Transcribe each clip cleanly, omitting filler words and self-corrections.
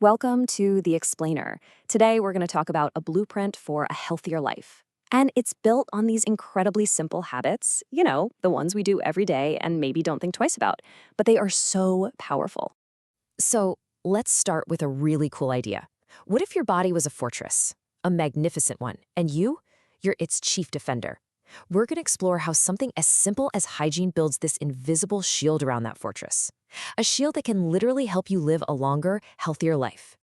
Welcome to The Explainer. Today, we're going to talk about a blueprint for a healthier life. And it's built on these incredibly simple habits, the ones we do every day and maybe don't think twice about, but they are so powerful. So let's start with a really cool idea. What if your body was a fortress, a magnificent one, and you're its chief defender? We're going to explore how something as simple as hygiene builds this invisible shield around that fortress. A shield that can literally help you live a longer, healthier life.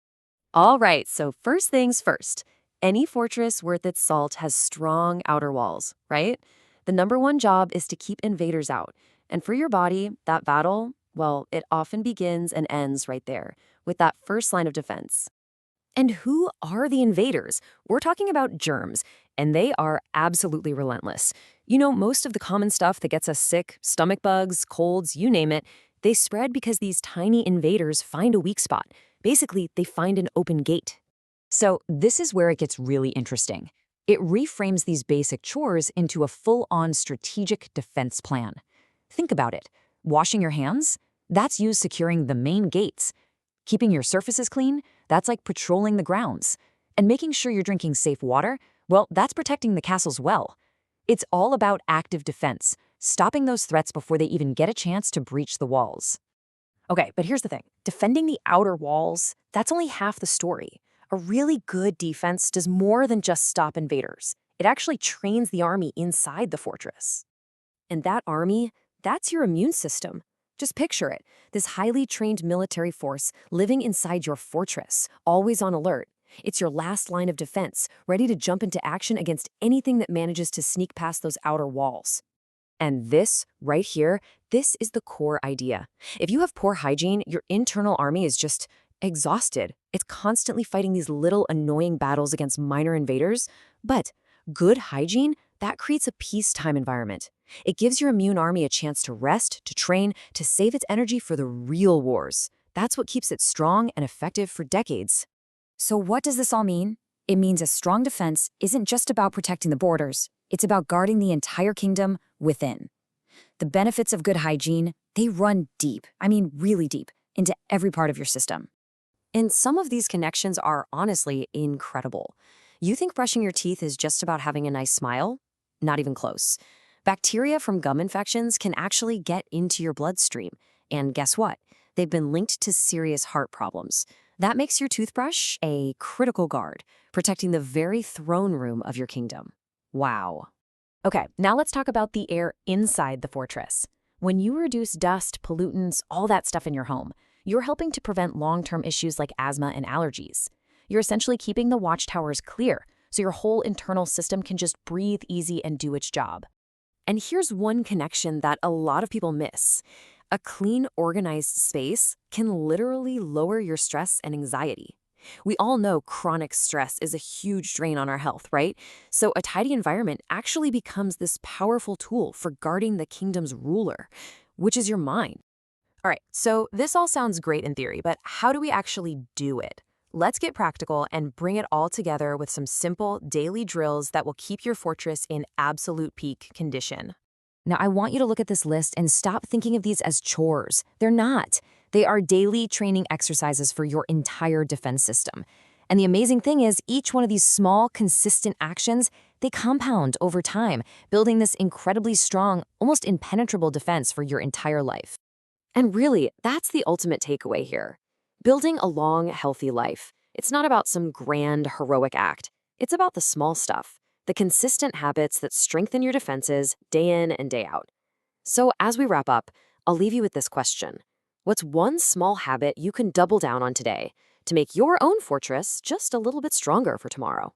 All right, so first things first. Any fortress worth its salt has strong outer walls, right? The number one job is to keep invaders out. And for your body, that battle, well, it often begins and ends right there, with that first line of defense. And who are the invaders? We're talking about germs, and they are absolutely relentless. Most of the common stuff that gets us sick, stomach bugs, colds, you name it, they spread because these tiny invaders find a weak spot. Basically, they find an open gate. So this is where it gets really interesting. It reframes these basic chores into a full-on strategic defense plan. Think about it. Washing your hands? That's you securing the main gates. Keeping your surfaces clean? That's like patrolling the grounds. And making sure you're drinking safe water? Well, that's protecting the castle's well. It's all about active defense, stopping those threats before they even get a chance to breach the walls. Okay, but here's the thing. Defending the outer walls, that's only half the story. A really good defense does more than just stop invaders. It actually trains the army inside the fortress. And that army, that's your immune system. Just picture it, this highly trained military force living inside your fortress, always on alert. It's your last line of defense, ready to jump into action against anything that manages to sneak past those outer walls. And this, right here, this is the core idea. If you have poor hygiene, your internal army is just exhausted. It's constantly fighting these little annoying battles against minor invaders. But good hygiene, that creates a peacetime environment. It gives your immune army a chance to rest, to train, to save its energy for the real wars. That's what keeps it strong and effective for decades. So what does this all mean? It means a strong defense isn't just about protecting the borders. It's about guarding the entire kingdom within. The benefits of good hygiene, they run deep, really deep, into every part of your system. And some of these connections are honestly incredible. You think brushing your teeth is just about having a nice smile? Not even close. Bacteria from gum infections can actually get into your bloodstream. And guess what? They've been linked to serious heart problems. That makes your toothbrush a critical guard, protecting the very throne room of your kingdom. Wow. Okay, now let's talk about the air inside the fortress. When you reduce dust, pollutants, all that stuff in your home, you're helping to prevent long-term issues like asthma and allergies. You're essentially keeping the watchtowers clear, so your whole internal system can just breathe easy and do its job. And here's one connection that a lot of people miss. A clean, organized space can literally lower your stress and anxiety. We all know chronic stress is a huge drain on our health, right? So a tidy environment actually becomes this powerful tool for guarding the kingdom's ruler, which is your mind. All right, so this all sounds great in theory, but how do we actually do it? Let's get practical and bring it all together with some simple daily drills that will keep your fortress in absolute peak condition. Now, I want you to look at this list and stop thinking of these as chores. They're not. They are daily training exercises for your entire defense system. And the amazing thing is, each one of these small, consistent actions, they compound over time, building this incredibly strong, almost impenetrable defense for your entire life. And really, that's the ultimate takeaway here. Building a long, healthy life, it's not about some grand, heroic act. It's about the small stuff, the consistent habits that strengthen your defenses day in and day out. So as we wrap up, I'll leave you with this question. What's one small habit you can double down on today to make your own fortress just a little bit stronger for tomorrow?